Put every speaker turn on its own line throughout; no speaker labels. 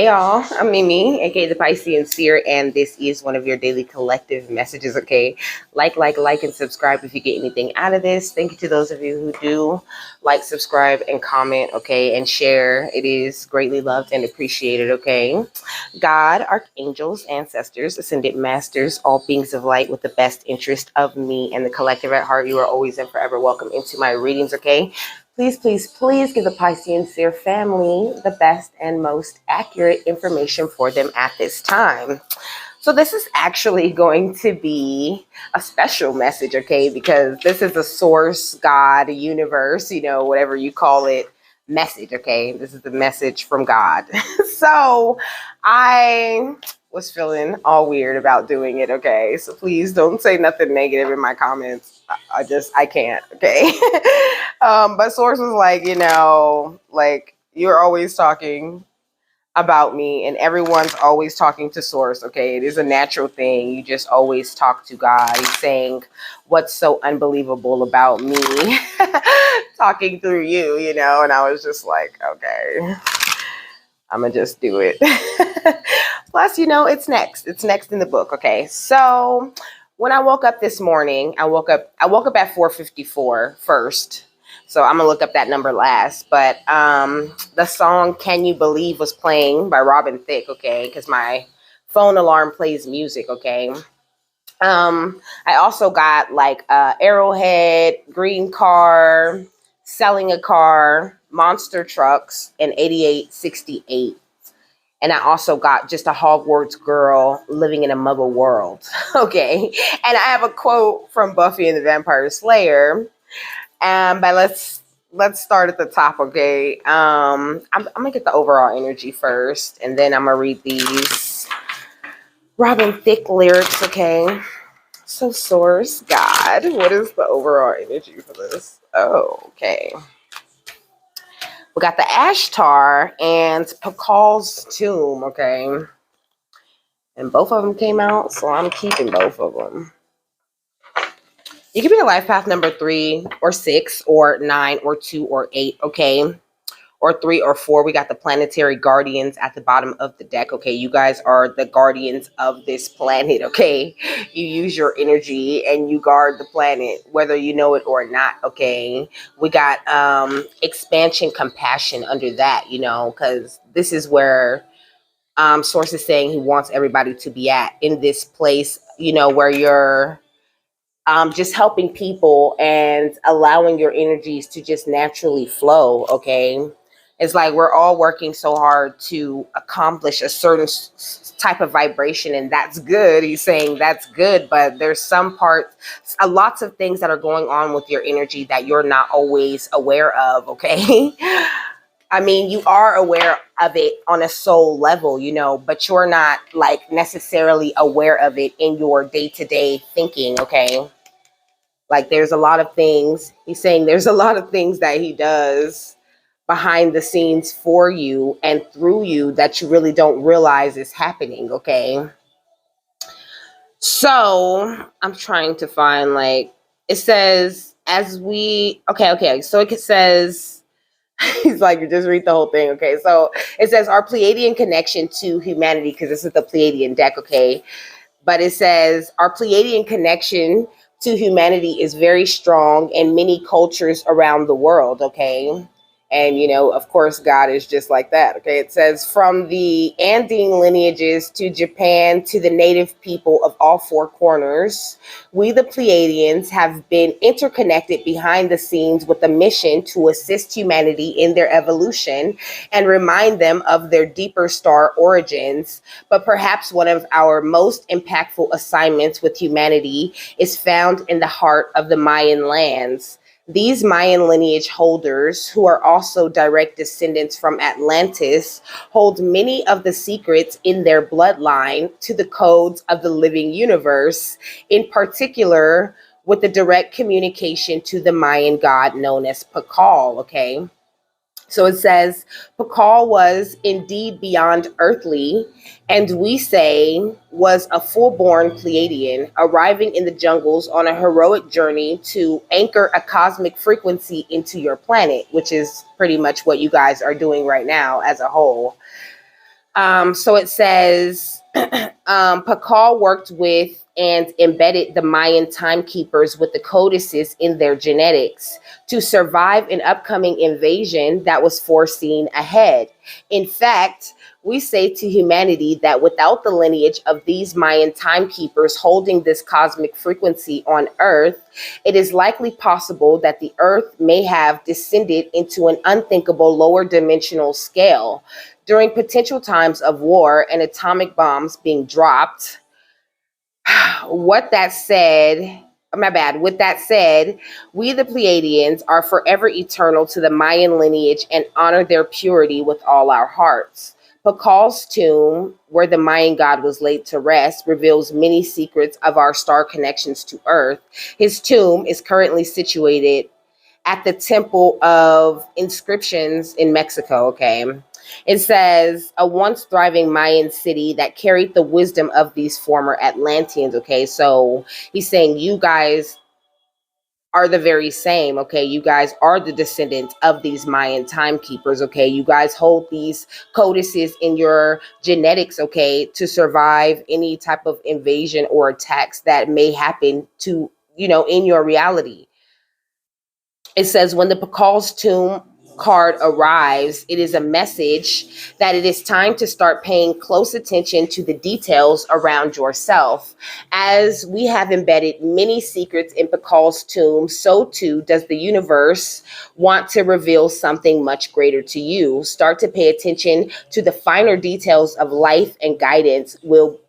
Hey y'all, I'm Mimi, aka the Piscean Seer, and this is one of your daily collective messages, okay? Like, and subscribe if you get anything out of this. Thank you to those of you who do like, subscribe, and comment, okay? And share. It is greatly loved and appreciated, okay? God, archangels, ancestors, ascended masters, all beings of light with the best interest of me and the collective at heart, you are always and forever welcome into my readings, okay? Please give the Piscean Seer family the best and most accurate information for them at this time. So this is actually going to be a special message, okay? Because this is a source, God, universe, whatever you call it, message, okay? This is the message from God. So I was feeling all weird about doing it, okay? So please don't say nothing negative in my comments. I can't, okay? But source was like, you're always talking about me and everyone's always talking to source, okay? It is a natural thing. You just always talk to God. He's saying what's so unbelievable about me talking through you, and I was just like, okay, I'm gonna just do it. Plus, it's next in the book, okay? So when I woke up this morning, I woke up at 4:54 first. So I'm gonna look up that number last. But the song "Can You Believe" was playing by Robin Thicke, okay? Because my phone alarm plays music, okay? I also got like Arrowhead, Green Car, Selling a Car, Monster Trucks, and 8868. And I also got Just a Hogwarts Girl Living in a Muggle World. Okay. And I have a quote from Buffy and the Vampire Slayer. But let's start at the top, okay? I'm gonna get the overall energy first, and then I'm gonna read these Robin Thicke lyrics, okay? So source, God, what is the overall energy for this? Oh, okay. We got the Ashtar and Pakal's tomb, okay? And both of them came out, so I'm keeping both of them. You can be a life path number 3 or 6 or 9 or 2 or 8, okay? Or 3 or 4. We got the planetary guardians at the bottom of the deck, okay? You guys are the guardians of this planet, okay? You use your energy and you guard the planet, whether you know it or not, okay? We got expansion, compassion under that, because this is where source is saying he wants everybody to be at, in this place, where you're just helping people and allowing your energies to just naturally flow, okay? It's like we're all working so hard to accomplish a certain type of vibration, and that's good. He's saying that's good, but there's some parts, lots of things that are going on with your energy that you're not always aware of, okay? I mean, you are aware of it on a soul level, but you're not like necessarily aware of it in your day-to-day thinking, okay? Like there's a lot of things, he's saying there's a lot of things that he does behind the scenes for you and through you that you really don't realize is happening, okay? So I'm trying to find it says so it says, he's like, you just read the whole thing, okay? So it says our Pleiadian connection to humanity, because this is the Pleiadian deck, okay? But it says our Pleiadian connection to humanity is very strong in many cultures around the world, okay? And, of course, God is just like that, okay? It says from the Andean lineages to Japan to the native people of all four corners, we, the Pleiadians, have been interconnected behind the scenes with a mission to assist humanity in their evolution and remind them of their deeper star origins. But perhaps one of our most impactful assignments with humanity is found in the heart of the Mayan lands. These Mayan lineage holders, who are also direct descendants from Atlantis, hold many of the secrets in their bloodline to the codes of the living universe, in particular with the direct communication to the Mayan god known as Pakal, okay? So it says, Pakal was indeed beyond earthly, and we say was a full-born Pleiadian, arriving in the jungles on a heroic journey to anchor a cosmic frequency into your planet, which is pretty much what you guys are doing right now as a whole. So it says Pakal worked with and embedded the Mayan timekeepers with the codices in their genetics to survive an upcoming invasion that was foreseen ahead. In fact, we say to humanity that without the lineage of these Mayan timekeepers holding this cosmic frequency on Earth, it is likely possible that the Earth may have descended into an unthinkable lower dimensional scale during potential times of war and atomic bombs being dropped. What that said, my bad. With that said, we the Pleiadians are forever eternal to the Mayan lineage and honor their purity with all our hearts. Pakal's tomb, where the Mayan god was laid to rest, reveals many secrets of our star connections to Earth. His tomb is currently situated at the Temple of Inscriptions in Mexico. Okay. It says a once thriving Mayan city that carried the wisdom of these former Atlanteans. Okay. So he's saying you guys are the very same. Okay. You guys are the descendants of these Mayan timekeepers. Okay. You guys hold these codices in your genetics. Okay. To survive any type of invasion or attacks that may happen to, in your reality. It says when the Pakal's tomb card arrives, it is a message that it is time to start paying close attention to the details around yourself. As we have embedded many secrets in Pakal's tomb, so too does the universe want to reveal something much greater to you. Start to pay attention to the finer details of life and guidance will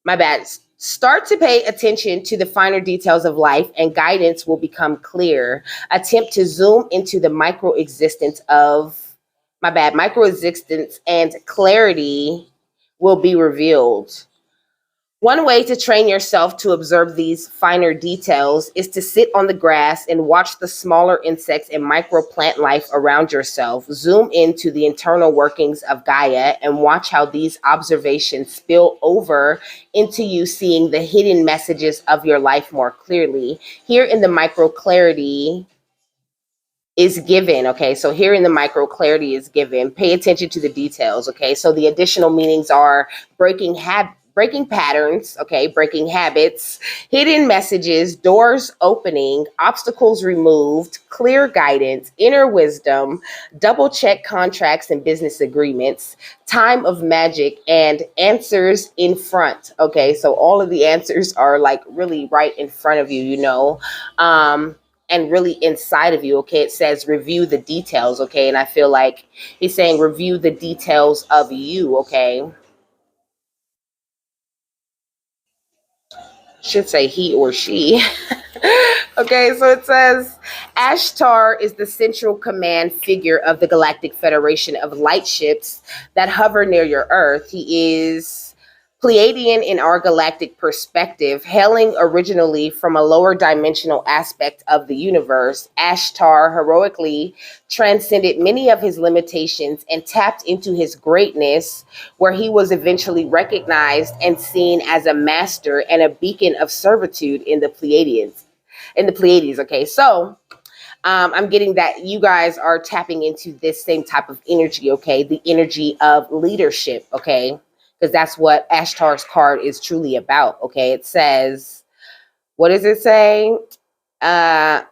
my bad. Start to pay attention to the finer details of life, and guidance will become clear. Attempt to zoom into the micro existence of micro existence, and clarity will be revealed. One way to train yourself to observe these finer details is to sit on the grass and watch the smaller insects and microplant life around yourself. Zoom into the internal workings of Gaia and watch how these observations spill over into you seeing the hidden messages of your life more clearly. Here in the micro clarity is given. Okay, so here in the micro clarity is given. Pay attention to the details. Okay, so the additional meanings are breaking patterns, okay, breaking habits, hidden messages, doors opening, obstacles removed, clear guidance, inner wisdom, double check contracts and business agreements, time of magic, and answers in front. Okay, so all of the answers are like really right in front of you, and really inside of you. Okay, it says review the details. Okay, and I feel like he's saying review the details of you. Okay, should say he or she. Okay, so it says Ashtar is the central command figure of the Galactic Federation of light ships that hover near your Earth. He is Pleiadian in our galactic perspective, hailing originally from a lower dimensional aspect of the universe. Ashtar heroically transcended many of his limitations and tapped into his greatness, where he was eventually recognized and seen as a master and a beacon of servitude in the Pleiadians. In the Pleiades, okay, so I'm getting that you guys are tapping into this same type of energy, okay, the energy of leadership, okay, because that's what Ashtar's card is truly about, okay. It says, what does it say? Uh,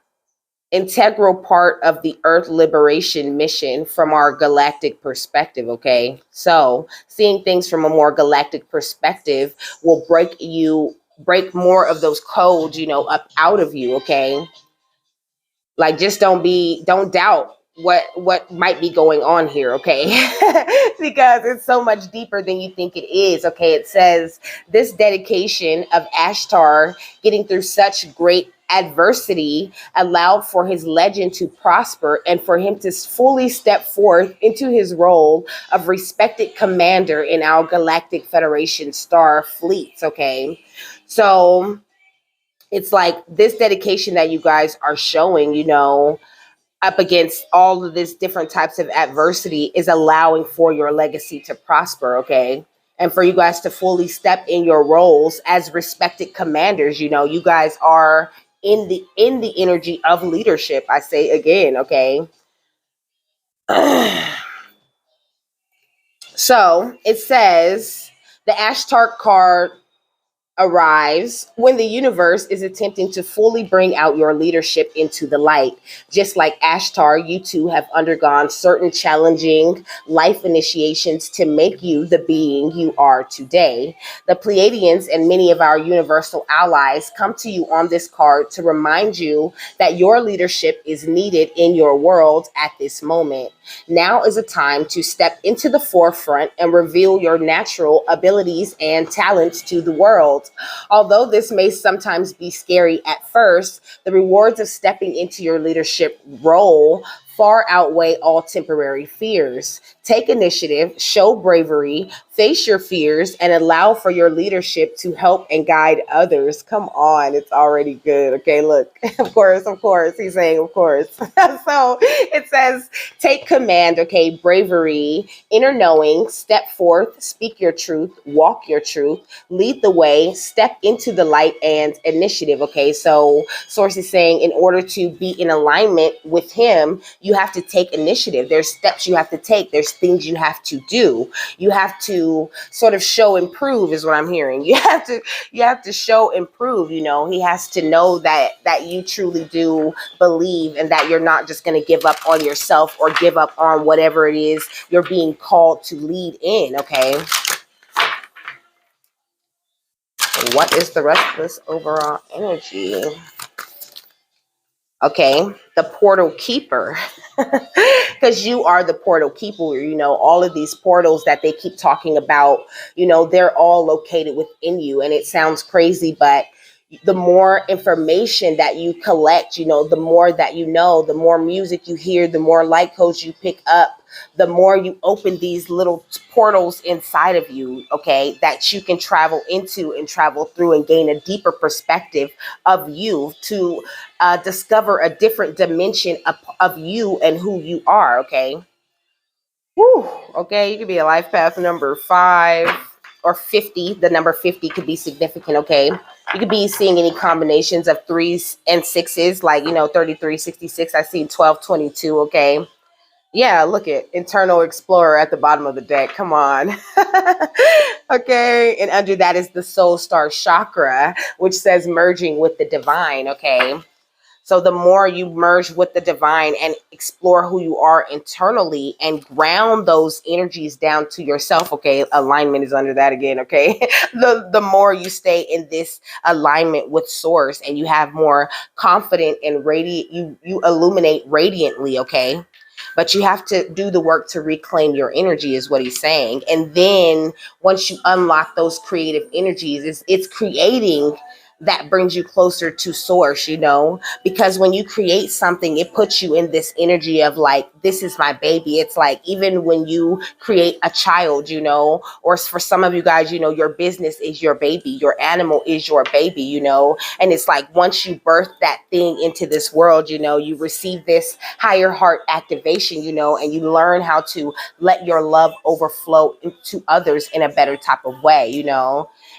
Integral part of the Earth liberation mission from our galactic perspective, okay? So, seeing things from a more galactic perspective will break more of those codes, up out of you, okay? Like just don't doubt what might be going on here, okay? Because it's so much deeper than you think it is, okay? It says this dedication of Ashtar getting through such great adversity allowed for his legend to prosper and for him to fully step forth into his role of respected commander in our Galactic Federation star fleets, okay? So it's like this dedication that you guys are showing, up against all of this different types of adversity is allowing for your legacy to prosper, okay? And for you guys to fully step in your roles as respected commanders, you guys are in the energy of leadership. I say again, okay? So it says the Ashtar card arrives when the universe is attempting to fully bring out your leadership into the light. Just like Ashtar, you too have undergone certain challenging life initiations to make you the being you are today. The Pleiadians and many of our universal allies come to you on this card to remind you that your leadership is needed in your world at this moment. Now is a time to step into the forefront and reveal your natural abilities and talents to the world. Although this may sometimes be scary at first, the rewards of stepping into your leadership role far outweigh all temporary fears. Take initiative, show bravery, face your fears, and allow for your leadership to help and guide others. Come on, it's already good. Okay, look, of course, he's saying, of course. So it says, take command, okay, bravery, inner knowing, step forth, speak your truth, walk your truth, lead the way, step into the light, and initiative. Okay, so Source is saying in order to be in alignment with him, you have to take initiative. There's steps you have to take, there's things you have to do. You have to sort of show and prove is what I'm hearing. You have to show and prove, he has to know that you truly do believe and that you're not just going to give up on yourself or give up on whatever it is you're being called to lead in. Okay, what is the rest of this overall energy? Okay, the portal keeper. Because you are the portal keeper. All of these portals that they keep talking about, they're all located within you. And it sounds crazy, but the more information that you collect, the more that the more music you hear, the more light codes you pick up, the more you open these little portals inside of you, okay, that you can travel into and travel through and gain a deeper perspective of you to discover a different dimension of you and who you are, okay? Whew, okay, you could be a life path number 5 or 50. The number 50 could be significant, okay? You could be seeing any combinations of 3s and 6s, like, 33, 66. I see 12, 22, okay? Yeah, look at Internal Explorer at the bottom of the deck. Come on. Okay, and under that is the Soul Star Chakra, which says merging with the divine, okay? So the more you merge with the divine and explore who you are internally and ground those energies down to yourself, okay? Alignment is under that again, okay? The more you stay in this alignment with source and you have more confident and radiant, you illuminate radiantly, okay? But you have to do the work to reclaim your energy is what he's saying. And then once you unlock those creative energies, it's creating that brings you closer to source, because when you create something, it puts you in this energy of like, this is my baby. It's like, even when you create a child, or for some of you guys, your business is your baby, your animal is your baby, and it's like, once you birth that thing into this world, you receive this higher heart activation, and you learn how to let your love overflow into others in a better type of way,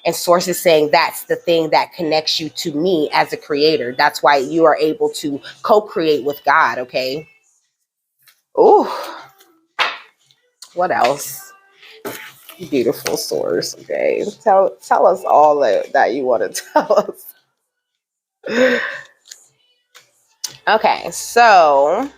and source is saying that's the thing that connects you to me as a creator. That's why you are able to co-create with God, okay? Oh, what else? Beautiful source, okay? Tell us all that you want to tell us. Okay, so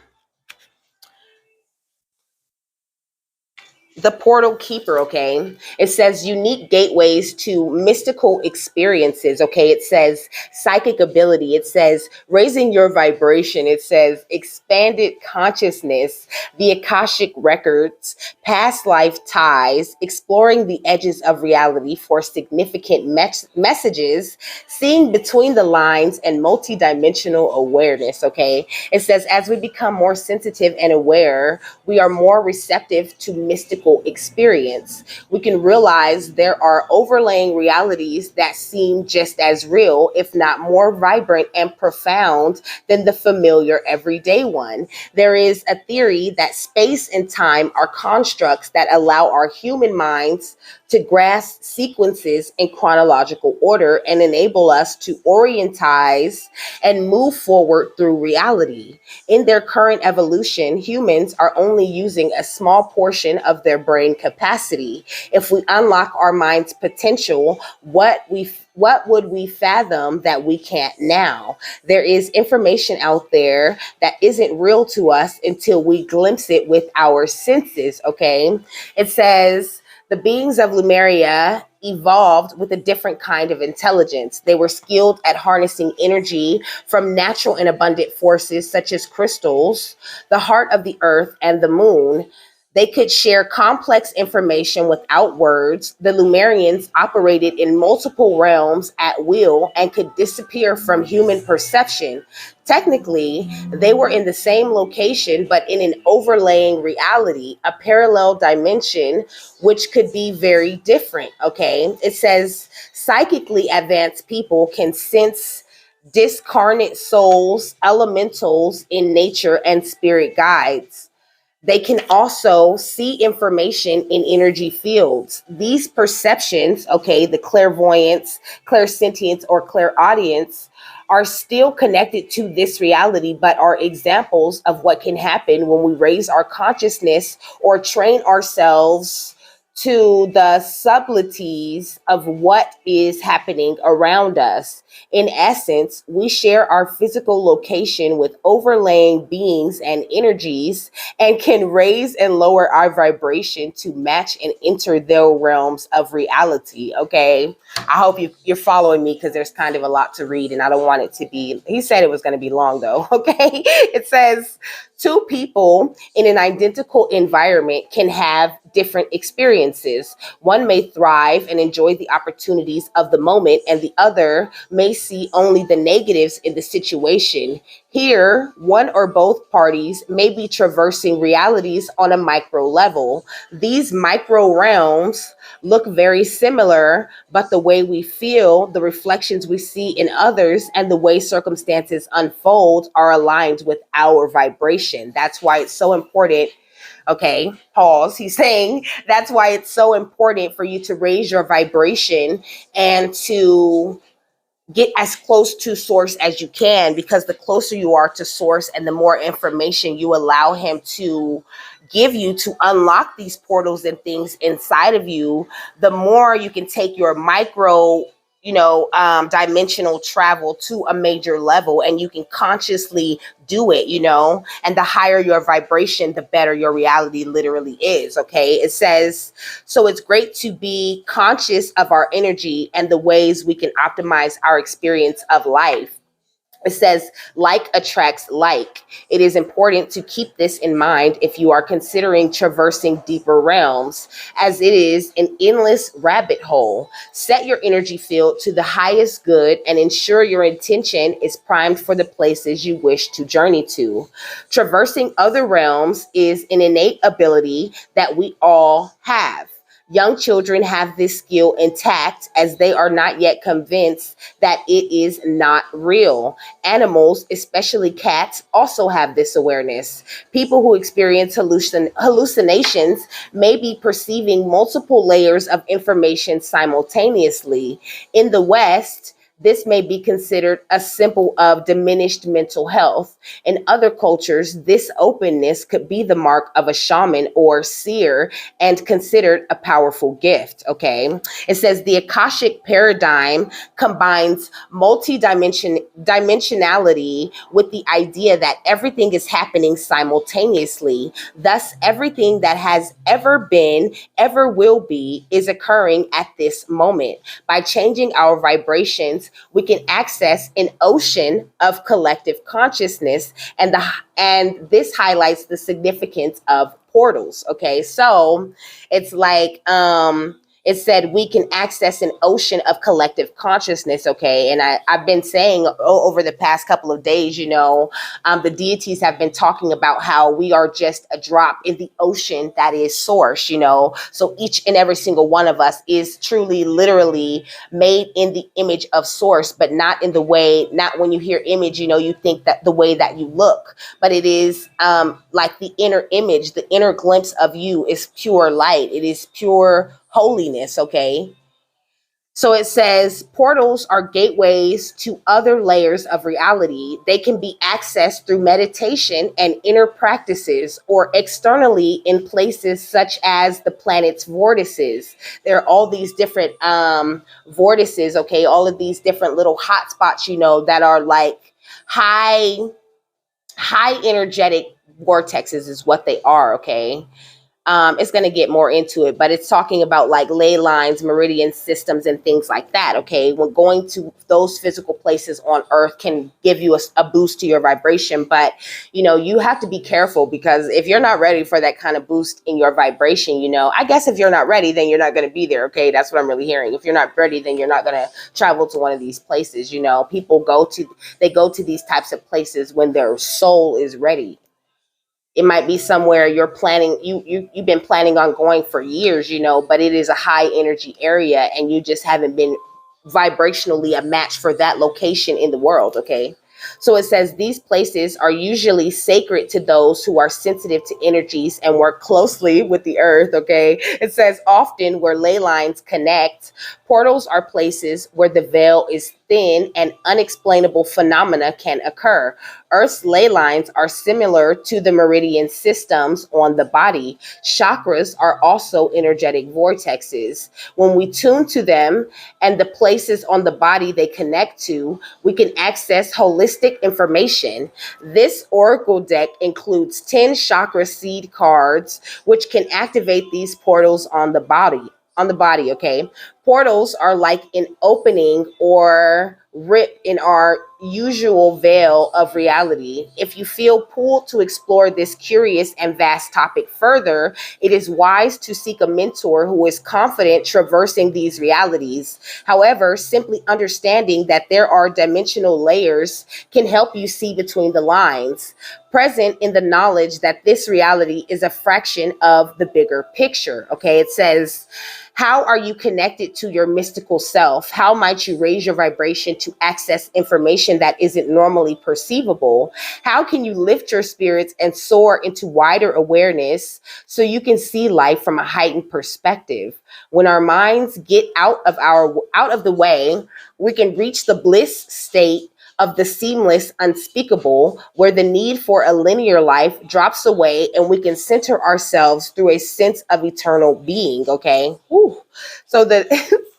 the portal keeper, okay, it says unique gateways to mystical experiences, okay, it says psychic ability, it says raising your vibration, it says expanded consciousness, the Akashic records, past life ties, exploring the edges of reality for significant messages, seeing between the lines, and multidimensional awareness, okay. It says as we become more sensitive and aware, we are more receptive to mystical experience. We can realize there are overlaying realities that seem just as real, if not more vibrant and profound than the familiar everyday one. There is a theory that space and time are constructs that allow our human minds to grasp sequences in chronological order and enable us to orientize and move forward through reality. In their current evolution, humans are only using a small portion of their brain capacity. If we unlock our mind's potential, what would we fathom that we can't now? There is information out there that isn't real to us until we glimpse it with our senses, okay? It says the beings of Lemuria evolved with a different kind of intelligence. They were skilled at harnessing energy from natural and abundant forces such as crystals, the heart of the earth, and the moon. They could share complex information without words. The Lumerians operated in multiple realms at will and could disappear from human perception. Technically, they were in the same location, but in an overlaying reality, a parallel dimension, which could be very different. Okay. It says psychically advanced people can sense discarnate souls, elementals in nature, and spirit guides. They can also see information in energy fields. These perceptions, okay, the clairvoyance, clairsentience, or clairaudience, are still connected to this reality, but are examples of what can happen when we raise our consciousness or train ourselves to the subtleties of what is happening around us. In essence, we share our physical location with overlaying beings and energies and can raise and lower our vibration to match and enter their realms of reality. Okay. I hope you're following me because there's kind of a lot to read and I don't want it to be, he said it was going to be long though. Okay. It says, two people in an identical environment can have different experiences. One may thrive and enjoy the opportunities of the moment, and the other may see only the negatives in the situation. Here, one or both parties may be traversing realities on a micro level. These micro realms look very similar, but the way we feel, the reflections we see in others, and the way circumstances unfold are aligned with our vibration. That's why it's so important. Okay, pause. He's saying that's why it's so important for you to raise your vibration and to get as close to source as you can, because the closer you are to source and the more information you allow him to give you to unlock these portals and things inside of you, the more you can take your micro, dimensional travel to a major level, and you can consciously do it, and the higher your vibration, the better your reality literally is. Okay. It says, so it's great to be conscious of our energy and the ways we can optimize our experience of life. It says, like attracts like. It is important to keep this in mind if you are considering traversing deeper realms, as it is an endless rabbit hole. Set your energy field to the highest good and ensure your intention is primed for the places you wish to journey to. Traversing other realms is an innate ability that we all have. Young children have this skill intact as they are not yet convinced that it is not real. Animals, especially cats, also have this awareness. People who experience hallucinations may be perceiving multiple layers of information simultaneously. In the West, this may be considered a symbol of diminished mental health. In other cultures, this openness could be the mark of a shaman or seer and considered a powerful gift. Okay. It says the Akashic paradigm combines dimensionality with the idea that everything is happening simultaneously. Thus, everything that has ever been, ever will be, is occurring at this moment. By changing our vibrations, we can access an ocean of collective consciousness, and this highlights the significance of portals. Okay, so it's like it said we can access an ocean of collective consciousness. Okay, and I've been saying over the past couple of days, the deities have been talking about how we are just a drop in the ocean that is source. So each and every single one of us is truly, literally made in the image of source, but not in the way, not when you hear image, you think that the way that you look, but it is like the inner image, the inner glimpse of you is pure light. It is pure holiness. Okay. So it says portals are gateways to other layers of reality. They can be accessed through meditation and inner practices or externally in places such as the planet's vortices. There are all these different vortices, okay, all of these different little hot spots, that are like high, high energetic vortexes is what they are, okay? It's going to get more into it, but it's talking about like ley lines, meridian systems, and things like that. Okay, when going to those physical places on Earth can give you a boost to your vibration, but you have to be careful, because if you're not ready for that kind of boost in your vibration, I guess if you're not ready, then you're not going to be there. Okay, that's what I'm really hearing. If you're not ready, then you're not going to travel to one of these places. People go to these types of places when their soul is ready. It might be somewhere you're planning, you've been planning on going for years, but it is a high energy area and you just haven't been vibrationally a match for that location in the world. Okay, so it says these places are usually sacred to those who are sensitive to energies and work closely with the earth. Okay, it says often where ley lines connect, portals are places where the veil is thin and unexplainable phenomena can occur. Earth's ley lines are similar to the meridian systems on the body. Chakras are also energetic vortexes. When we tune to them and the places on the body they connect to, we can access holistic information. This oracle deck includes 10 chakra seed cards, which can activate these portals on the body. Okay, portals are like an opening or rip in our usual veil of reality. If you feel pulled to explore this curious and vast topic further, it is wise to seek a mentor who is confident traversing these realities. However, simply understanding that there are dimensional layers can help you see between the lines, present in the knowledge that this reality is a fraction of the bigger picture. Okay, it says, how are you connected to your mystical self? How might you raise your vibration to access information that isn't normally perceivable? How can you lift your spirits and soar into wider awareness so you can see life from a heightened perspective? When our minds get out of the way, we can reach the bliss state of the seamless unspeakable, where the need for a linear life drops away and we can center ourselves through a sense of eternal being. Okay. Whew. So the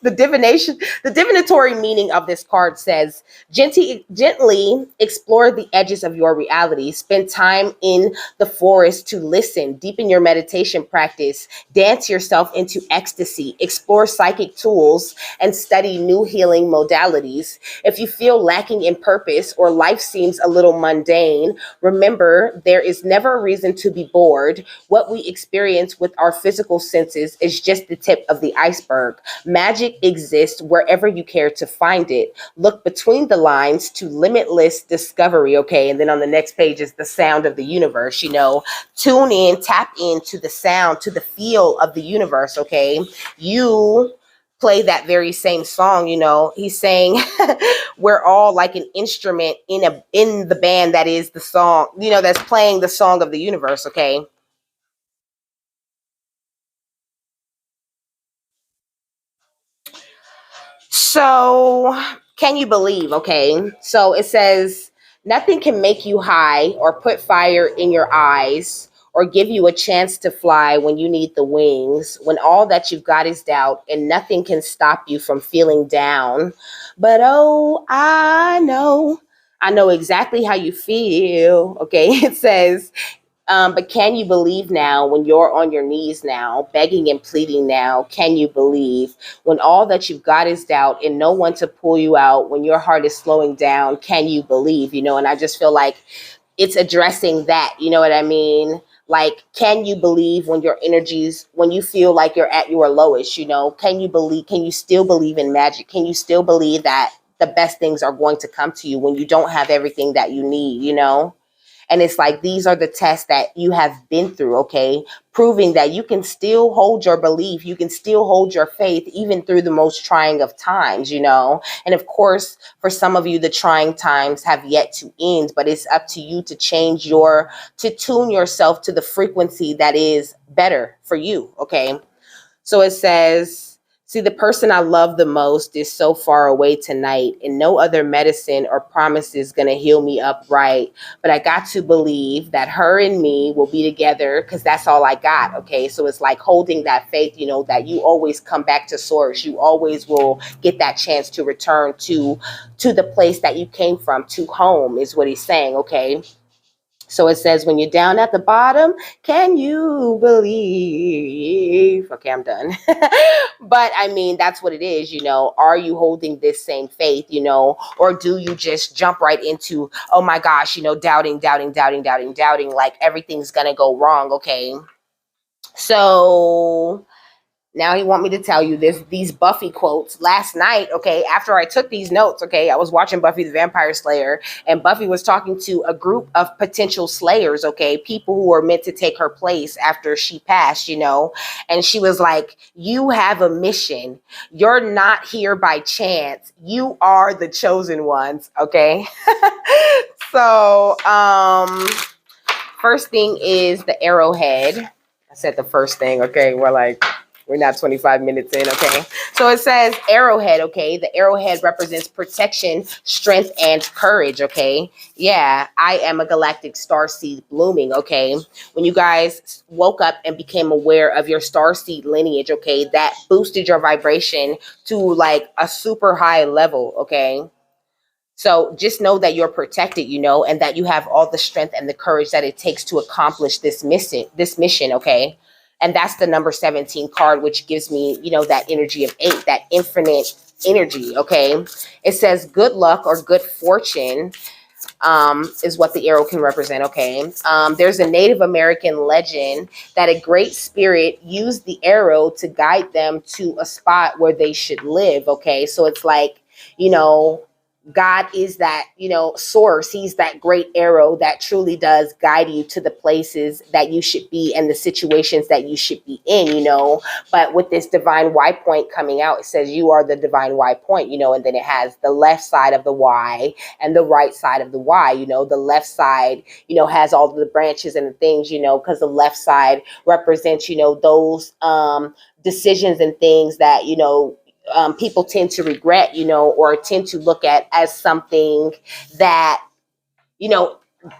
the divinatory meaning of this card says, gently explore the edges of your reality. Spend time in the forest to listen, deepen your meditation practice, dance yourself into ecstasy, explore psychic tools, and study new healing modalities. If you feel lacking in purpose or life seems a little mundane, remember there is never a reason to be bored. What we experience with our physical senses is just the tip of the iceberg. Magic exists wherever you care to find it. Look between the lines to limitless discovery. Okay, and then on the next page is the sound of the universe. Tune in, tap into the sound, to the feel of the universe. Okay, you play that very same song. He's saying we're all like an instrument in the band that is the song, that's playing the song of the universe. Okay, so can you believe? Okay, so it says nothing can make you high or put fire in your eyes or give you a chance to fly when you need the wings, when all that you've got is doubt and nothing can stop you from feeling down. But oh, I know exactly how you feel. Okay, it says, but can you believe now when you're on your knees now, begging and pleading now? Can you believe when all that you've got is doubt and no one to pull you out, when your heart is slowing down? Can you believe? And I just feel like it's addressing that. You know what I mean? Like, can you believe when your energies, when you feel like you're at your lowest? Can you believe? Can you still believe in magic? Can you still believe that the best things are going to come to you when you don't have everything that you need? And it's like, these are the tests that you have been through, okay? Proving that you can still hold your belief, you can still hold your faith, even through the most trying of times. And of course, for some of you, the trying times have yet to end, but it's up to you to to tune yourself to the frequency that is better for you, okay? So it says, See, the person I love the most is so far away tonight, and no other medicine or promise is going to heal me up right. But I got to believe that her and me will be together because that's all I got. Okay. So it's like holding that faith, that you always come back to source. You always will get that chance to return to the place that you came from, to home, is what he's saying. Okay. So it says, when you're down at the bottom, can you believe? Okay, I'm done. But I mean, that's what it is. Are you holding this same faith, or do you just jump right into, oh my gosh, doubting, doubting, doubting, doubting, doubting, like everything's going to go wrong. Okay. So now he want me to tell you these Buffy quotes last night. Okay, after I took these notes, okay, I was watching Buffy the Vampire Slayer, and Buffy was talking to a group of potential slayers. Okay, people who were meant to take her place after she passed. And she was like, "You have a mission. You're not here by chance. You are the chosen ones." Okay, so first thing is the arrowhead. I said the first thing. Okay, we're not 25 minutes in, okay? So it says arrowhead, okay? The arrowhead represents protection, strength, and courage, okay? Yeah, I am a galactic starseed blooming, okay? When you guys woke up and became aware of your starseed lineage, okay, that boosted your vibration to like a super high level, okay? So just know that you're protected, and that you have all the strength and the courage that it takes to accomplish this mission, okay? And that's the number 17 card, which gives me, that energy of 8, that infinite energy, okay? It says good luck or good fortune is what the arrow can represent, okay? There's a Native American legend that a great spirit used the arrow to guide them to a spot where they should live, okay? So it's like, God is that, source. He's that great arrow that truly does guide you to the places that you should be and the situations that you should be in, But with this divine Y point coming out, it says you are the divine Y point, and then it has the left side of the Y and the right side of the Y, the left side, has all the branches and the things, because the left side represents, those decisions and things that, people tend to regret, or tend to look at as something that,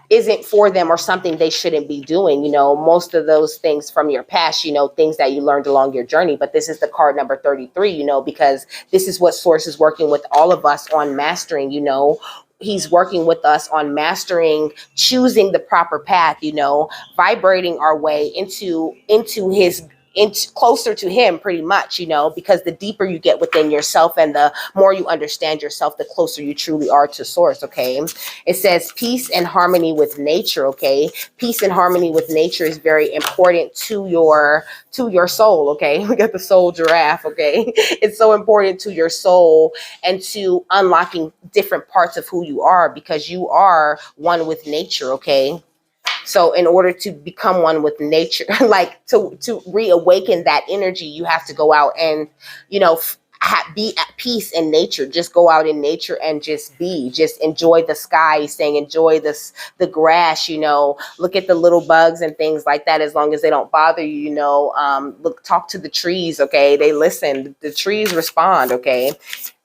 isn't for them or something they shouldn't be doing. Most of those things from your past, things that you learned along your journey. But this is the card number 33, because this is what Source is working with all of us on mastering, He's working with us on mastering, choosing the proper path, vibrating our way into his closer to him, pretty much, because the deeper you get within yourself and the more you understand yourself, the closer you truly are to source. Okay. It says peace and harmony with nature. Okay. Peace and harmony with nature is very important to your soul. Okay. We got the soul giraffe. Okay. It's so important to your soul and to unlocking different parts of who you are, because you are one with nature. Okay. So in order to become one with nature, like to reawaken that energy, you have to go out and, be at peace in nature. Just go out in nature and just enjoy the sky, saying enjoy the grass, look at the little bugs and things like that, as long as they don't bother you, talk to the trees. Okay. They listen, the trees respond. Okay.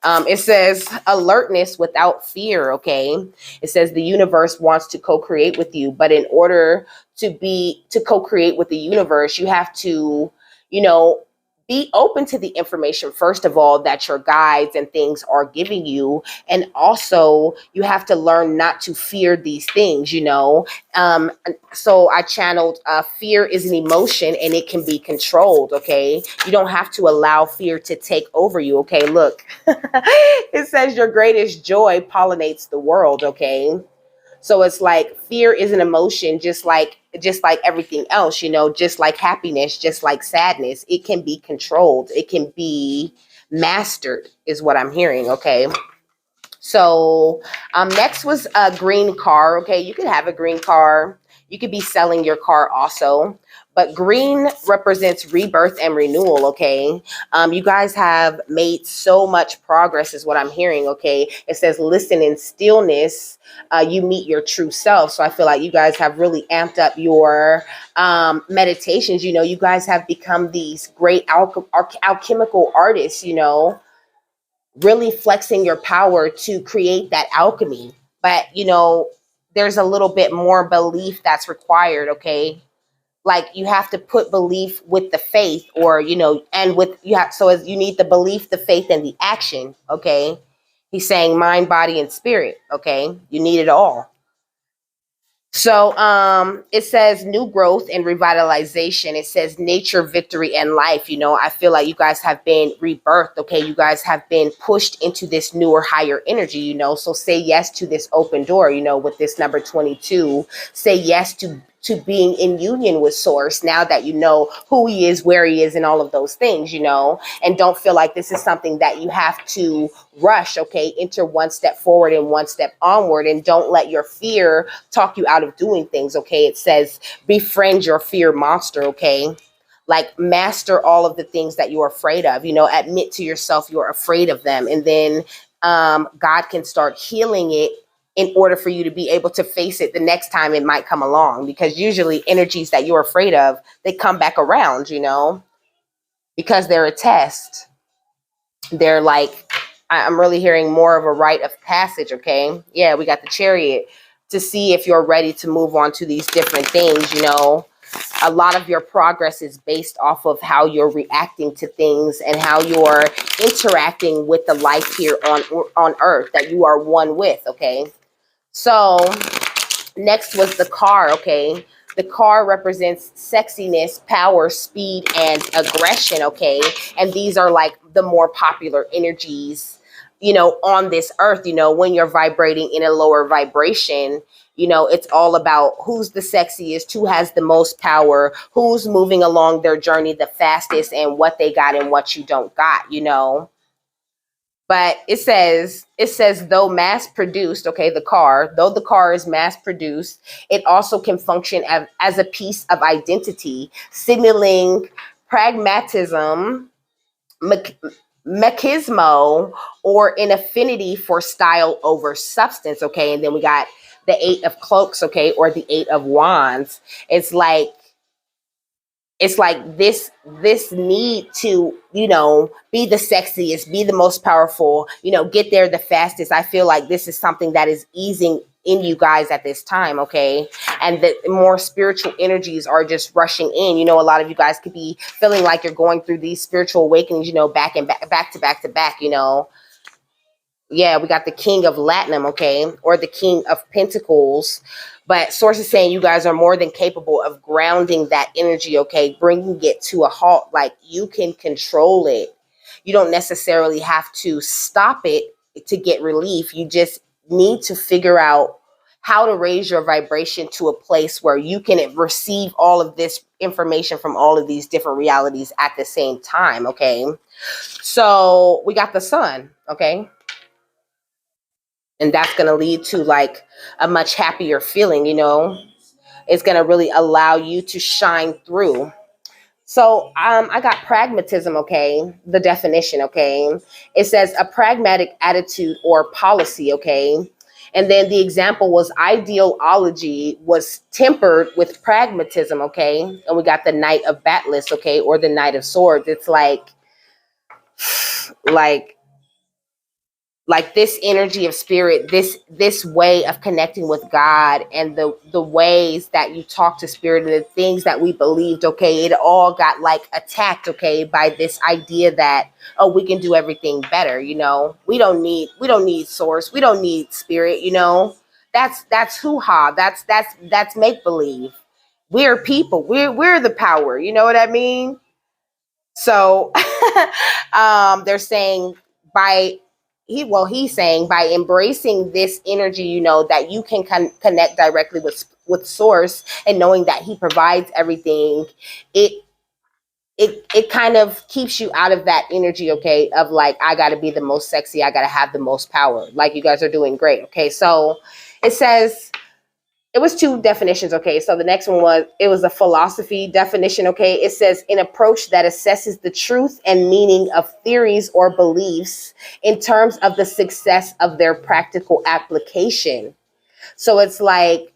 It says alertness without fear. Okay. It says the universe wants to co-create with you, but in order to co-create with the universe, you have to, be open to the information, first of all, that your guides and things are giving you. And also you have to learn not to fear these things, so I channeled fear is an emotion and it can be controlled. Okay. You don't have to allow fear to take over you. Okay. Look, it says your greatest joy pollinates the world. Okay. So it's like fear is an emotion, just like everything else, just like happiness, just like sadness. It can be controlled. It can be mastered, is what I'm hearing. Okay. So next was a green car. Okay, you could have a green car. You could be selling your car also. But green represents rebirth and renewal. Okay, you guys have made so much progress, is what I'm hearing. Okay, it says, listen in stillness, you meet your true self. So I feel like you guys have really amped up your meditations. You know, you guys have become these great alchemical artists, you know, really flexing your power to create that alchemy. But, you know, there's a little bit more belief that's required, okay? Like you have to put belief with the faith, or, you know, and with you have, so as you need the belief, the faith, and the action, okay? He's saying mind, body, and spirit, okay? You need it all. So it says new growth and revitalization. It says nature, victory, and life. You know, I feel like you guys have been rebirthed, okay? You guys have been pushed into this newer, higher energy, you know. So say yes to this open door, you know, with this number 22. Say yes to being in union with source now that you know who he is, where he is, and all of those things, you know. And don't feel like this is something that you have to rush, okay? Enter one step forward and one step onward, and don't let your fear talk you out of doing things, okay? It says befriend your fear monster, okay? Like master all of the things that you're afraid of, you know. Admit to yourself you're afraid of them, and then God can start healing it in order for you to be able to face it the next time it might come along, because usually energies that you're afraid of, they come back around, you know, because they're a test. They're like, I'm really hearing more of a rite of passage, okay? Yeah, we got the Chariot, to see if you're ready to move on to these different things, you know. A lot of your progress is based off of how you're reacting to things and how you're interacting with the life here on earth that you are one with, okay? So next was the car, okay? The car represents sexiness, power, speed, and aggression, okay? And these are like the more popular energies, you know, on this earth. You know, when you're vibrating in a lower vibration, you know, it's all about who's the sexiest, who has the most power, who's moving along their journey the fastest, and what they got and what you don't got, you know. But it says though mass produced, okay, though the car is mass produced, it also can function as a piece of identity, signaling pragmatism, mech- machismo, or an affinity for style over substance, okay? And then we got the 8 of cloaks, okay, or the 8 of wands. It's like this need to, you know, be the sexiest, be the most powerful, you know, get there the fastest. I feel like this is something that is easing in you guys at this time, okay? And the more spiritual energies are just rushing in. You know, a lot of you guys could be feeling like you're going through these spiritual awakenings, you know, back and back to back to back, you know. Yeah, we got the King of Latinum, okay, or the King of Pentacles. But source is saying you guys are more than capable of grounding that energy, okay, bringing it to a halt. Like you can control it. You don't necessarily have to stop it to get relief. You just need to figure out how to raise your vibration to a place where you can receive all of this information from all of these different realities at the same time, okay? So we got the sun, okay? And that's going to lead to like a much happier feeling, you know. It's going to really allow you to shine through. So I got pragmatism, okay, the definition, okay. It says a pragmatic attitude or policy, okay. And then the example was ideology was tempered with pragmatism, okay. And we got the Knight of Batless, okay, or the Knight of Swords. It's like like this energy of spirit, this way of connecting with God, and the ways that you talk to spirit, and the things that we believed, okay, it all got like attacked, okay, by this idea that, oh, we can do everything better, you know. We don't need source, we don't need spirit, you know. That's hoo-ha, that's make believe. We're people, we're the power, you know what I mean? So they're saying by he's saying by embracing this energy, you know, that you can connect directly with source, and knowing that he provides everything, it it kind of keeps you out of that energy, okay, of like, I got to be the most sexy, I got to have the most power. Like, you guys are doing great, okay? So it says, it was two definitions, okay? So the next one was, it was a philosophy definition, okay? It says, an approach that assesses the truth and meaning of theories or beliefs in terms of the success of their practical application. So it's like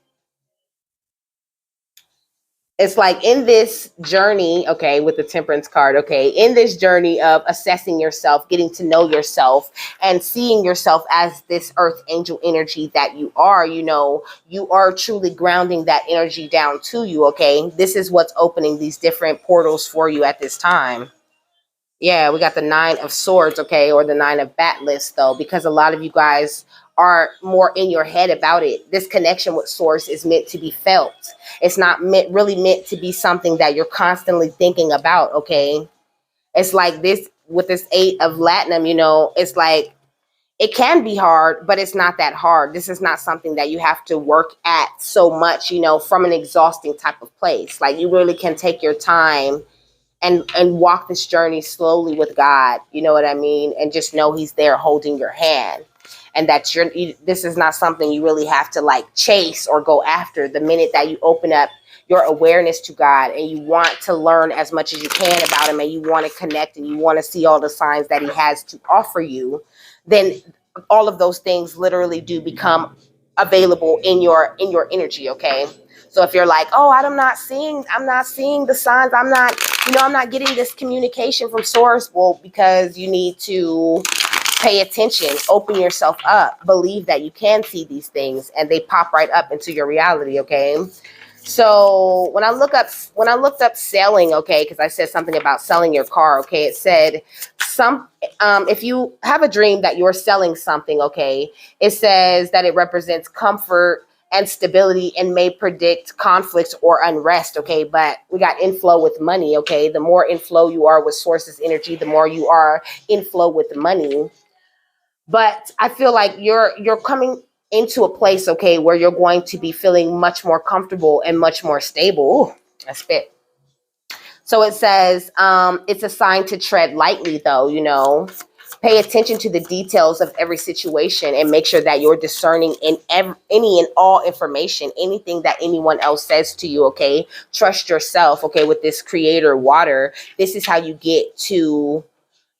in this journey, okay, with the temperance card, okay, in this journey of assessing yourself, getting to know yourself, and seeing yourself as this earth angel energy that you are, you know, you are truly grounding that energy down to you, okay? This is what's opening these different portals for you at this time. Yeah, we got the 9 of Swords, okay, or the 9 of Batless, though, because a lot of you guys are more in your head about it. This connection with Source is meant to be felt. It's not really meant to be something that you're constantly thinking about, okay? It's like this with this 8 of Latinum, you know, it's like it can be hard, but it's not that hard. This is not something that you have to work at so much, you know, from an exhausting type of place. Like, you really can take your time and walk this journey slowly with God, you know what I mean? And just know he's there holding your hand. And that this is not something you really have to like chase or go after. The minute that you open up your awareness to God and you want to learn as much as you can about him, and you want to connect and you want to see all the signs that he has to offer you, then all of those things literally do become available in your energy, okay? So if you're like, oh, I'm not seeing the signs, I'm not getting this communication from Source, well, because you need to pay attention, open yourself up, believe that you can see these things, and they pop right up into your reality, okay? So when I looked up selling, okay, because I said something about selling your car, okay, it said if you have a dream that you're selling something, okay, it says that it represents comfort and stability and may predict conflicts or unrest, okay? But we got inflow with money, okay? The more inflow you are with Source's energy, the more you are inflow with money. But I feel like you're coming into a place, okay, where you're going to be feeling much more comfortable and much more stable. Ooh, I spit. So it says, it's a sign to tread lightly, though, you know. Pay attention to the details of every situation and make sure that you're discerning in any and all information, anything that anyone else says to you, okay? Trust yourself, okay, with this creator water. This is how you get to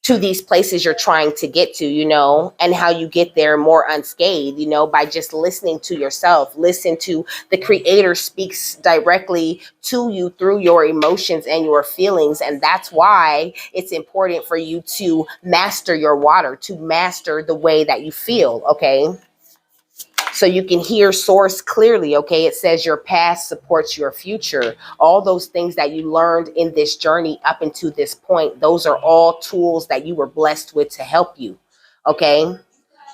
these places you're trying to get to, you know, and how you get there more unscathed, you know, by just listening to yourself. Listen to the creator speaks directly to you through your emotions and your feelings. And that's why it's important for you to master your water, to master the way that you feel, okay? So you can hear Source clearly, okay? It says your past supports your future. All those things that you learned in this journey up until this point, those are all tools that you were blessed with to help you, okay?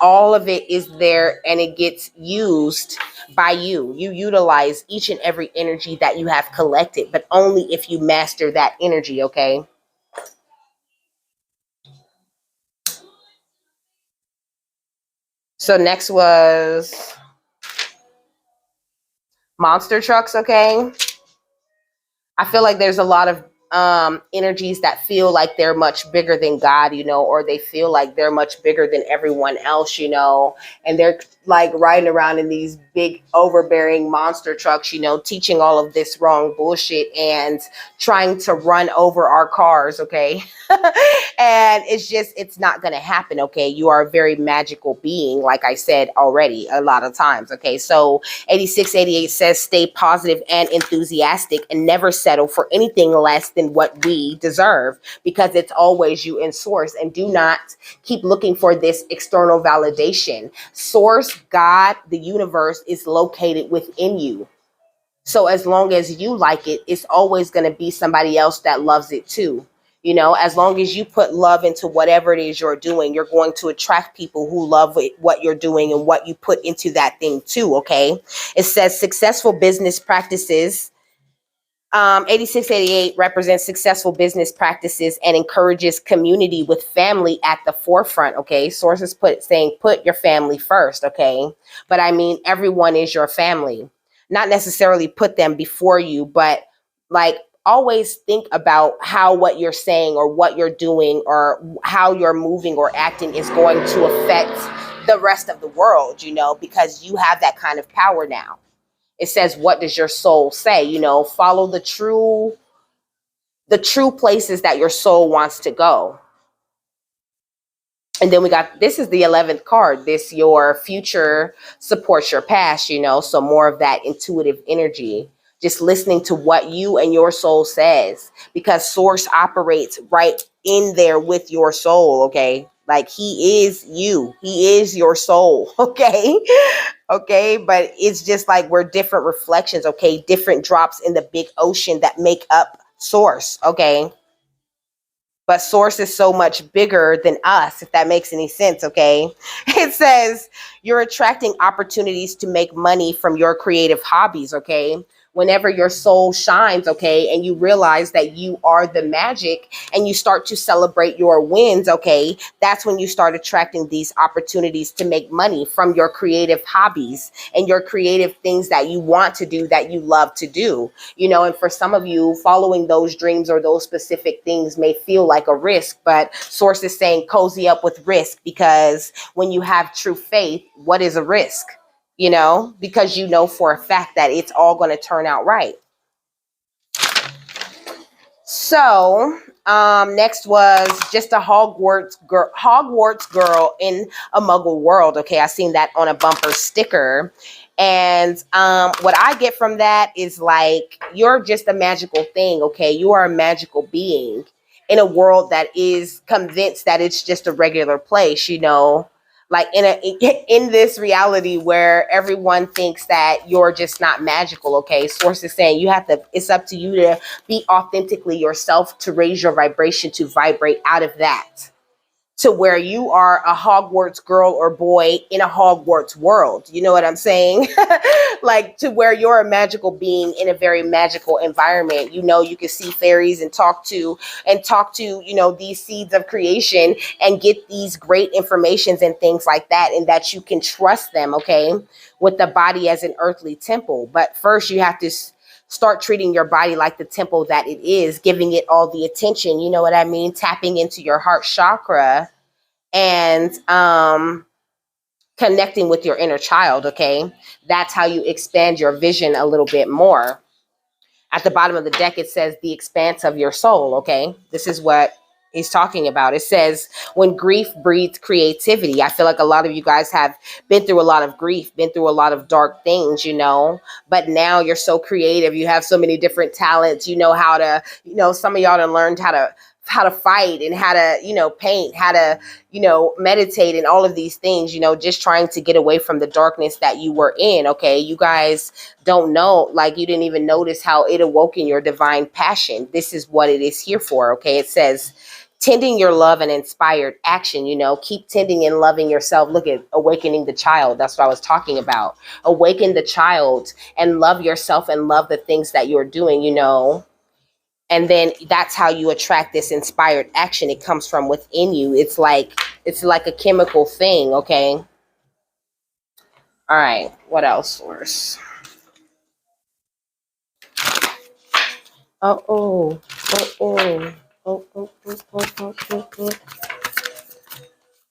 All of it is there and it gets used by you. You utilize each and every energy that you have collected, but only if you master that energy, okay? So next was monster trucks, okay? I feel like there's a lot of energies that feel like they're much bigger than God, you know, or they feel like they're much bigger than everyone else, you know, and they're like riding around in these big overbearing monster trucks, you know, teaching all of this wrong bullshit and trying to run over our cars, okay? And it's not going to happen, okay? You are a very magical being, like I said already a lot of times, okay? So 8688 says stay positive and enthusiastic and never settle for anything less than what we deserve, because it's always you in Source. And do not keep looking for this external validation. Source, God, the universe is located within you. So as long as you like it, it's always going to be somebody else that loves it too. You know, as long as you put love into whatever it is you're doing, you're going to attract people who love what you're doing and what you put into that thing too, okay? It says successful business practices. 8688 represents successful business practices and encourages community with family at the forefront, okay? Sources saying put your family first, okay? But I mean, everyone is your family. Not necessarily put them before you, but like always think about how what you're saying or what you're doing or how you're moving or acting is going to affect the rest of the world, because you have that kind of power now. It says, what does your soul say? Follow the true places that your soul wants to go. And then we got, this is the 11th card. This, your future supports your past, so more of that intuitive energy, just listening to what you and your soul says, because source operates right in there with your soul. Okay. Like he is you, he is your soul. Okay. Okay. But it's just like we're different reflections. Okay. Different drops in the big ocean that make up source. Okay. But source is so much bigger than us, if that makes any sense. Okay. It says you're attracting opportunities to make money from your creative hobbies. Okay. Whenever your soul shines, okay, and you realize that you are the magic and you start to celebrate your wins, okay, that's when you start attracting these opportunities to make money from your creative hobbies and your creative things that you want to do, that you love to do. And for some of you, following those dreams or those specific things may feel like a risk, but source is saying cozy up with risk, because when you have true faith, what is a risk? Because for a fact that it's all going to turn out right. So next was just a Hogwarts girl in a Muggle world. Okay, I seen that on a bumper sticker. And what I get from that is like, you're just a magical thing. Okay, you are a magical being in a world that is convinced that it's just a regular place, like in this reality where everyone thinks that you're just not magical. Okay, source is saying it's up to you to be authentically yourself, to raise your vibration, to vibrate out of that, to where you are a Hogwarts girl or boy in a Hogwarts world. You know what I'm saying? Like, to where you're a magical being in a very magical environment. You can see fairies and talk to, these seeds of creation and get these great informations and things like that, and that you can trust them, okay, with the body as an earthly temple. But first you have to start treating your body like the temple that it is, giving it all the attention. You know what I mean? Tapping into your heart chakra and connecting with your inner child. Okay. That's how you expand your vision a little bit more. At the bottom of the deck, it says the expanse of your soul. Okay. This is what he's talking about. It says, when grief breeds creativity. I feel like a lot of you guys have been through a lot of grief, been through a lot of dark things, but now you're so creative. You have so many different talents. You know how to, some of y'all done learned how to fight and how to, paint, how to, meditate and all of these things, just trying to get away from the darkness that you were in. Okay. You guys don't know, like, you didn't even notice how it awoke in your divine passion. This is what it is here for. Okay. It says, tending your love and inspired action, keep tending and loving yourself. Look at awakening the child. That's what I was talking about. Awaken the child and love yourself and love the things that you're doing, and then that's how you attract this inspired action. It comes from within you. It's like a chemical thing. Okay. All right. What else, Source? Oh.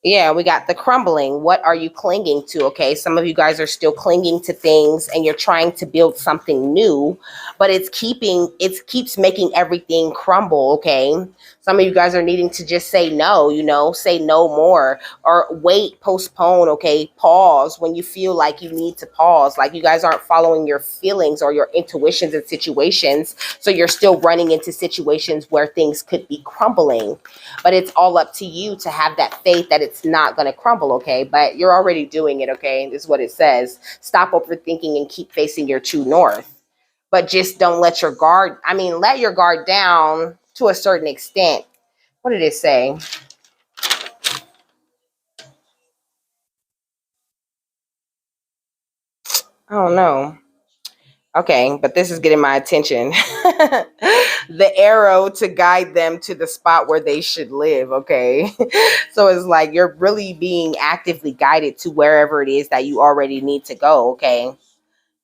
Yeah, we got the crumbling. What are you clinging to? Okay, some of you guys are still clinging to things and you're trying to build something new, but it keeps making everything crumble. Okay, some of you guys are needing to just say no, say no more, or wait, postpone. Okay, pause when you feel like you need to pause. Like, you guys aren't following your feelings or your intuitions in situations, so you're still running into situations where things could be crumbling. But it's all up to you to have that faith that it's not going to crumble. Okay, but you're already doing it. Okay, this is what it says. Stop overthinking and keep facing your true north. But just don't let your guard, let your guard down to a certain extent. What did it say? I don't know. Okay, but this is getting my attention. The arrow to guide them to the spot where they should live. Okay. So it's like you're really being actively guided to wherever it is that you already need to go. Okay.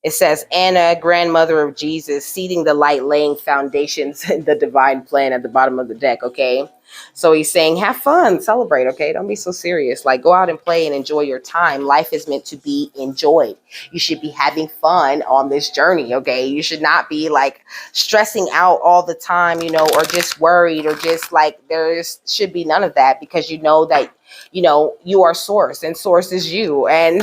It says, Anna, grandmother of Jesus, seeding the light, laying foundations in the divine plan at the bottom of the deck, okay? So he's saying, have fun, celebrate, okay? Don't be so serious. Like, go out and play and enjoy your time. Life is meant to be enjoyed. You should be having fun on this journey, okay? You should not be like stressing out all the time, or just worried, or just like should be none of that, because you know that you are source, and source is you, and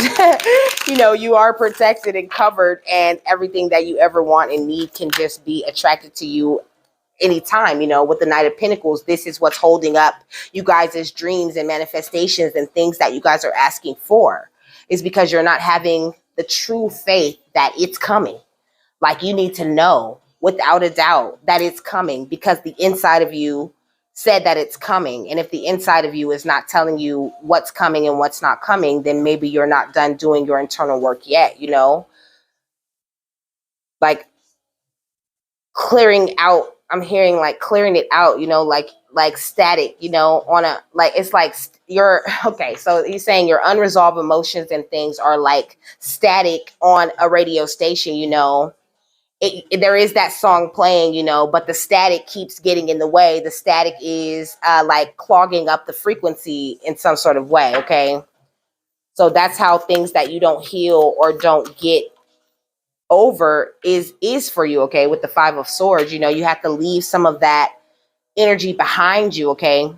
you are protected and covered, and everything that you ever want and need can just be attracted to you anytime. With the Knight of Pentacles, this is what's holding up you guys' dreams and manifestations and things that you guys are asking for, is because you're not having the true faith that it's coming. Like, you need to know without a doubt that it's coming, because the inside of you said that it's coming. And if the inside of you is not telling you what's coming and what's not coming, then maybe you're not done doing your internal work yet, like clearing out. I'm hearing like clearing it out, like static, on a, like, it's like you're okay. So he's saying your unresolved emotions and things are like static on a radio station, there is that song playing, but the static keeps getting in the way. The static is like clogging up the frequency in some sort of way. Okay. So that's how things that you don't heal or don't get over is for you. Okay. With the Five of Swords, you have to leave some of that energy behind you. Okay.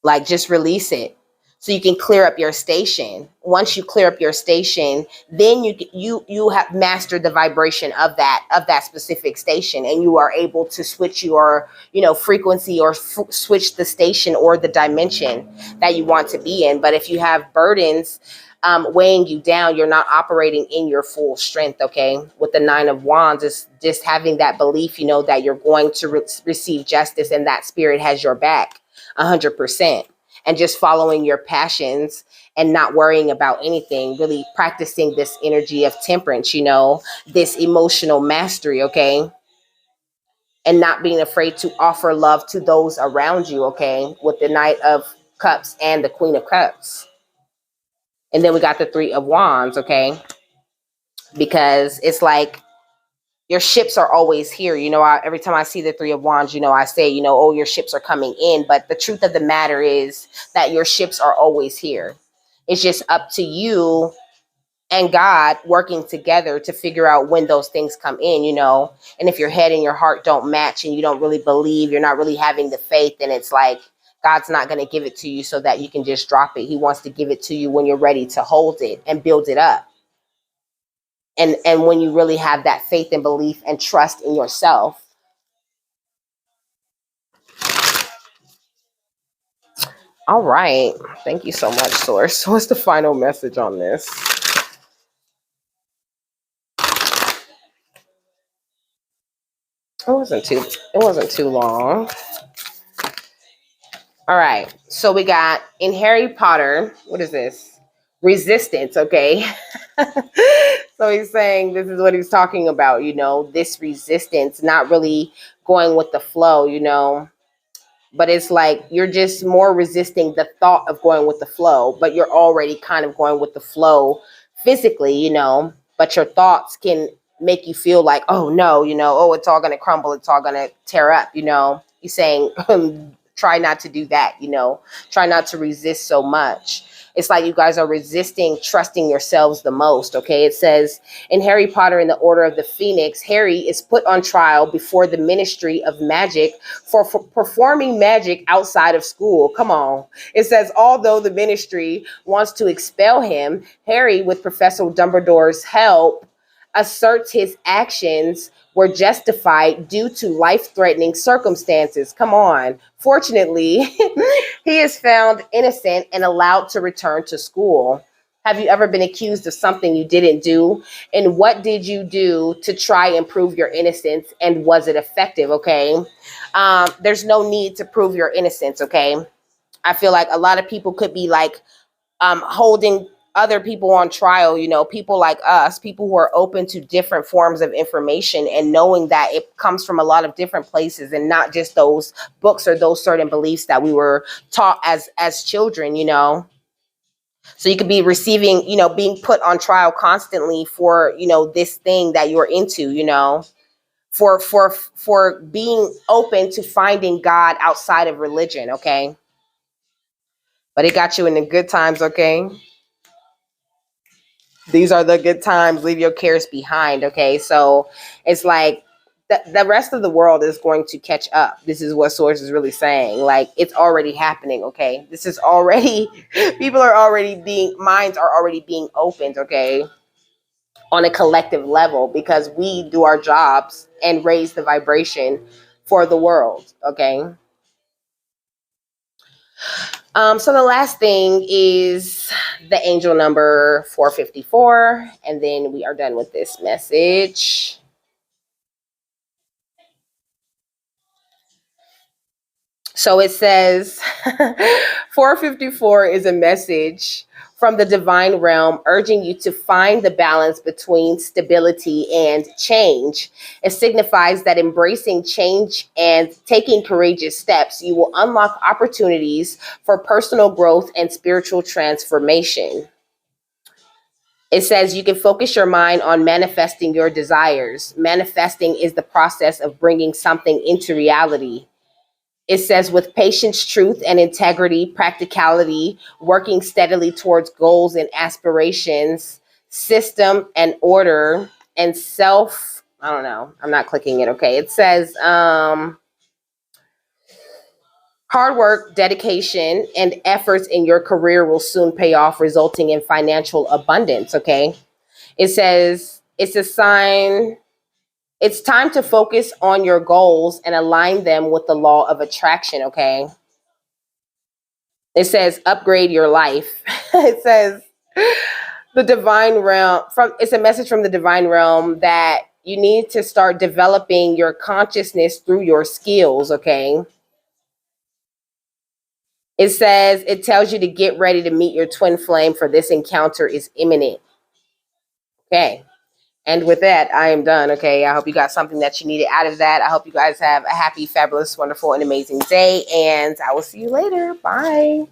Like, just release it so you can clear up your station. Once you clear up your station, then you have mastered the vibration of that specific station, and you are able to switch your frequency, or switch the station or the dimension that you want to be in. But if you have burdens weighing you down, you're not operating in your full strength. Okay. With the Nine of Wands, is just having that belief, that you're going to receive justice, and that spirit has your back 100%, and just following your passions and not worrying about anything, really practicing this energy of temperance, this emotional mastery. Okay. And not being afraid to offer love to those around you. Okay. With the Knight of Cups and the Queen of Cups. And then we got the Three of Wands. Okay. Because it's like, your ships are always here. Every time I see the Three of Wands, I say, oh, your ships are coming in. But the truth of the matter is that your ships are always here. It's just up to you and God working together to figure out when those things come in, And if your head and your heart don't match, and you don't really believe, you're not really having the faith, then it's like God's not going to give it to you so that you can just drop it. He wants to give it to you when you're ready to hold it and build it up. And when you really have that faith and belief and trust in yourself. All right. Thank you so much, Source. What's the final message on this? It wasn't too long. All right. So we got in Harry Potter, what is this? Resistance, okay? So he's saying this is what he's talking about, this resistance, not really going with the flow, but it's like you're just more resisting the thought of going with the flow, but you're already kind of going with the flow physically, but your thoughts can make you feel like, oh no, oh, it's all going to crumble, it's all going to tear up, He's saying try not to do that, try not to resist so much. It's like you guys are resisting trusting yourselves the most. Okay. It says in Harry Potter and the Order of the Phoenix, Harry is put on trial before the Ministry of Magic for performing magic outside of school. Come on. It says, although the ministry wants to expel him, Harry, with Professor Dumbledore's help, asserts his actions were justified due to life-threatening circumstances. Come on. Fortunately, he is found innocent and allowed to return to school. Have you ever been accused of something you didn't do? And what did you do to try and prove your innocence? And was it effective? Okay. There's no need to prove your innocence. Okay. I feel like a lot of people could be like holding other people on trial, people like us, people who are open to different forms of information, and knowing that it comes from a lot of different places and not just those books or those certain beliefs that we were taught as children, So you could be receiving, being put on trial constantly for, this thing that you're into, for being open to finding God outside of religion, okay? But it got you in the good times, okay? These are the good times. Leave your cares behind, okay? So it's like the rest of the world is going to catch up. This is what Source is really saying. Like, it's already happening, okay? This is already, minds are already being opened, okay? On a collective level, because we do our jobs and raise the vibration for the world, okay? So the last thing is the angel number 454, and then we are done with this message. So it says 454 is a message from the divine realm urging you to find the balance between stability and change. It signifies that embracing change and taking courageous steps, you will unlock opportunities for personal growth and spiritual transformation. It says you can focus your mind on manifesting your desires. Manifesting is the process of bringing something into reality. It says, with patience, truth, and integrity, practicality, working steadily towards goals and aspirations, system and order, and self. I don't know. I'm not clicking it. Okay. It says, hard work, dedication, and efforts in your career will soon pay off, resulting in financial abundance. Okay. It says, it's a sign. It's time to focus on your goals and align them with the law of attraction. Okay. It says upgrade your life. It says the divine realm it's a message from the divine realm that you need to start developing your consciousness through your skills, okay? It says it tells you to get ready to meet your twin flame, for this encounter is imminent. Okay. And with that, I am done. Okay. I hope you got something that you needed out of that. I hope you guys have a happy, fabulous, wonderful, and amazing day. And I will see you later. Bye.